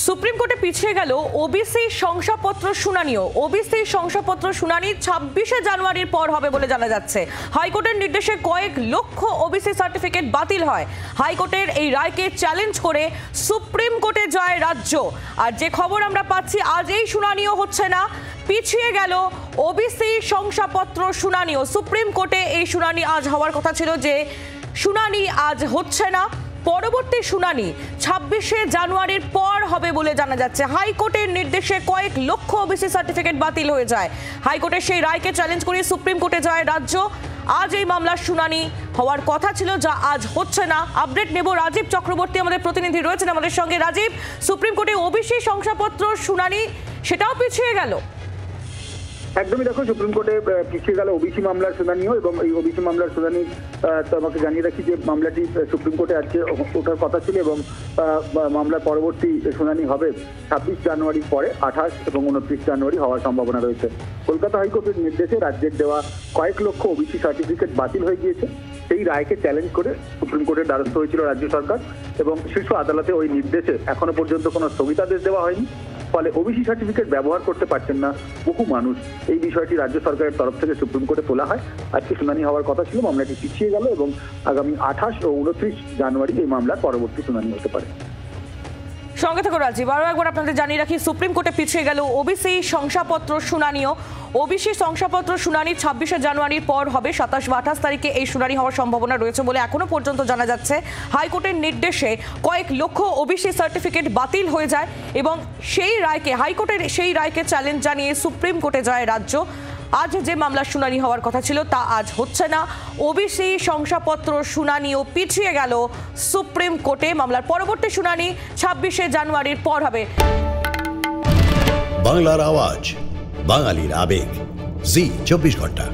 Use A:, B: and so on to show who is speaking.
A: Supreme কোর্টে পিছিয়ে গেল ওবিসি শংসাপত্র শুনানিও। ওবিসি শংসাপত্র শুনানি 26শে জানুয়ারির পর হবে বলে জানা যাচ্ছে। হাইকোর্টের নির্দেশে কয়েক লক্ষ ওবিসি সার্টিফিকেট বাতিল হয়। হাইকোর্টের এই রায়কে চ্যালেঞ্জ করে সুপ্রিম কোর্টে যায় রাজ্য। আর যে খবর আমরা পাচ্ছি, আজ এই শুনানিও হচ্ছে না, পিছিয়ে গেল ওবিসি শংসাপত্র শুনানিও। সুপ্রিম কোর্টে এই শুনানি আজ হওয়ার কথা ছিল, যে শুনানি আজ হচ্ছে না। পরবর্তী শুনানি 26শে জানুয়ারির পর হবে বলে জানা যাচ্ছে। হাইকোর্টের নির্দেশে কয়েক লক্ষ ওবিসি সার্টিফিকেট বাতিল হয়ে যায়। হাইকোর্টের সেই রায়কে চ্যালেঞ্জ করে সুপ্রিম কোর্টে যায় রাজ্য। আজ এই মামলার শুনানি হওয়ার কথা ছিল, যা আজ হচ্ছে না। আপডেট নেব, রাজীব চক্রবর্তী আমাদের প্রতিনিধি রয়েছেন আমাদের সঙ্গে। রাজীব, সুপ্রিম কোর্টে ওবিসি শংসাপত্র শুনানি, সেটাও পিছিয়ে গেল।
B: একদমই, দেখো, সুপ্রিম কোর্টে পিছিয়ে গেল ওবিসি মামলার শুনানিও। এবং এই ওবিসি মামলার শুনানি তোমাকে জানিয়ে রাখি যে মামলাটি সুপ্রিম কোর্টে আজকে ওঠার কথা ছিল এবং মামলার পরবর্তী শুনানি হবে 26 জানুয়ারির পরে 28 এবং 29 জানুয়ারি হওয়ার সম্ভাবনা রয়েছে। কলকাতা হাইকোর্টের নির্দেশে রাজ্যের দেওয়া কয়েক লক্ষ ওবিসি সার্টিফিকেট বাতিল হয়ে গিয়েছে। সেই রায়কে চ্যালেঞ্জ করে সুপ্রিম কোর্টের দ্বারস্থ হয়েছিল রাজ্য সরকার এবং শীর্ষ আদালতে ওই নির্দেশে এখনো পর্যন্ত কোনো স্থগিতাদেশ দেওয়া হয়নি। ফলে ওবিসি সার্টিফিকেট ব্যবহার করতে পারছেন না বহু মানুষ। এই বিষয়টি রাজ্য সরকারের তরফ থেকে সুপ্রিম কোর্টে তোলা হয়। আজকে শুনানি হওয়ার কথা ছিল, মামলাটি পিছিয়ে গেল এবং আগামী 28 ও 29 জানুয়ারি এই মামলার পরবর্তী শুনানি হতে পারে।
A: সঙ্গে থাকো রাজীব। আরও একবার আপনাদের জানিয়ে রাখি, সুপ্রিম কোর্টে পিছিয়ে গেল ওবিসি শংসাপত্র শুনানিও। ওবিসি শংসাপত্র শুনানি 26শে জানুয়ারির পর হবে। 27 বা 28 তারিখে এই শুনানি হওয়ার সম্ভাবনা রয়েছে বলে এখনো পর্যন্ত জানা যাচ্ছে। হাইকোর্টের নির্দেশে কয়েক লক্ষ ওবিসি সার্টিফিকেট বাতিল হয়ে যায় এবং সেই রায়কে, হাইকোর্টের সেই রায়কে চ্যালেঞ্জ জানিয়ে সুপ্রিম কোর্টে যায় রাজ্য। আজ যে মামলার শুনানি হওয়ার কথা ছিল তা আজ হচ্ছে না। ওবিসি শংসাপত্র শুনানিও পিছিয়ে গেল সুপ্রিম কোর্টে। মামলার পরবর্তী শুনানি 26শে জানুয়ারির পর হবে।
C: বাংলার আওয়াজ, বাঙালির আবেগ, জি 24 ঘন্টা।